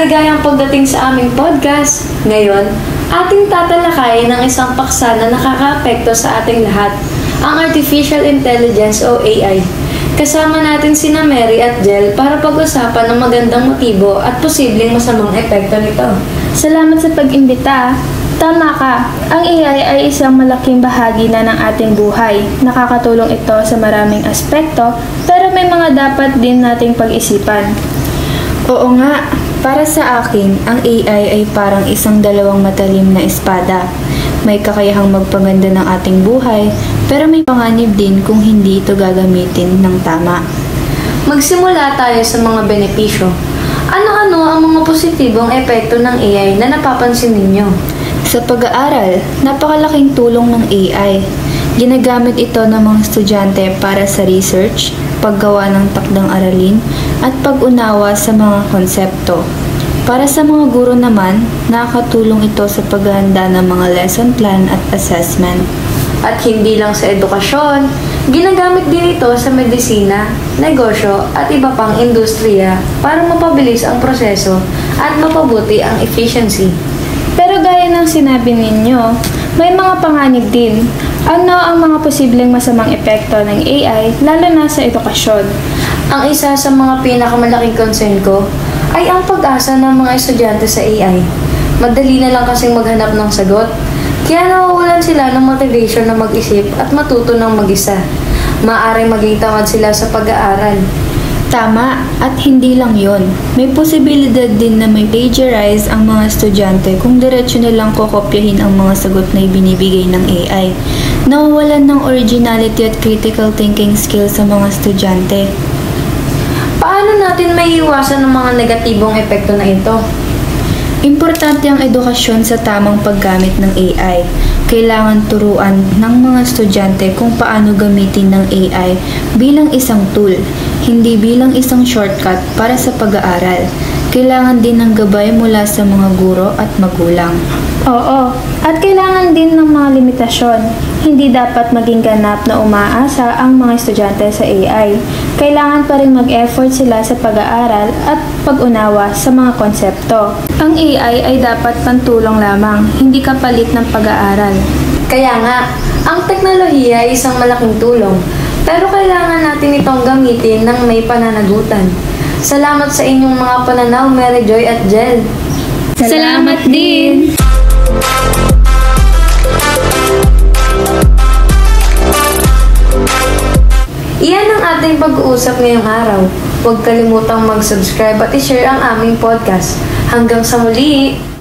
Maligayang pagdating sa aming podcast. Ngayon, ating tatalakayin ng isang paksa na nakakaapekto sa ating lahat, ang Artificial Intelligence o AI. Kasama natin sina Mary at Jel para pag-usapan ng magandang motibo at posibleng masamang epekto nito. Salamat sa pag-imbita. Tama ka, ang AI ay isang malaking bahagi na ng ating buhay. Nakakatulong ito sa maraming aspekto, pero may mga dapat din nating pag-isipan. Oo nga, para sa akin, ang AI ay parang isang dalawang matalim na espada. May kakayahang magpaganda ng ating buhay, pero may panganib din kung hindi ito gagamitin ng tama. Magsimula tayo sa mga benepisyo. Ano-ano ang mga positibong epekto ng AI na napapansin ninyo? Sa pag-aaral, napakalaking tulong ng AI. Ginagamit ito ng mga estudyante para sa research, paggawa ng takdang aralin, at pag-unawa sa mga konsepto. Para sa mga guro naman, nakakatulong ito sa paghahanda ng mga lesson plan at assessment. At hindi lang sa edukasyon, ginagamit din ito sa medisina, negosyo at iba pang industriya para mapabilis ang proseso at mapabuti ang efficiency. Pero gaya ng sinabi ninyo, may mga panganib din. Ano ang mga posibleng masamang epekto ng AI, lalo na sa edukasyon? Ang isa sa mga pinakamalaking concern ko ay ang pag-asa ng mga estudyante sa AI. Madali na lang kasing maghanap ng sagot, kaya nawawalan sila ng motivation na mag-isip at matuto ng mag-isa. Maaaring maging tamad sila sa pag-aaral. Tama, at hindi lang yon. May posibilidad din na may plagiarize ang mga estudyante kung diretso nilang kokopyahin ang mga sagot na ibinibigay ng AI. Nawawalan ng originality at critical thinking skills sa mga estudyante. Paano natin maiiwasan ang mga negatibong epekto na ito? Importante ang edukasyon sa tamang paggamit ng AI. Kailangan turuan ng mga estudyante kung paano gamitin ng AI bilang isang tool, hindi bilang isang shortcut para sa pag-aaral. Kailangan din ng gabay mula sa mga guro at magulang. Oo, at kailangan din ng mga limitasyon. Hindi dapat maging ganap na umaasa ang mga estudyante sa AI. Kailangan pa rin mag-effort sila sa pag-aaral at pag-unawa sa mga konsepto. Ang AI ay dapat pantulong lamang, hindi kapalit ng pag-aaral. Kaya nga, ang teknolohiya ay isang malaking tulong, pero kailangan natin itong gamitin ng may pananagutan. Salamat sa inyong mga pananaw, Mary Joy at Jel. Salamat din! Iyan ang ating pag-uusap ngayong araw. Huwag kalimutang mag-subscribe at i-share ang aming podcast. Hanggang sa muli!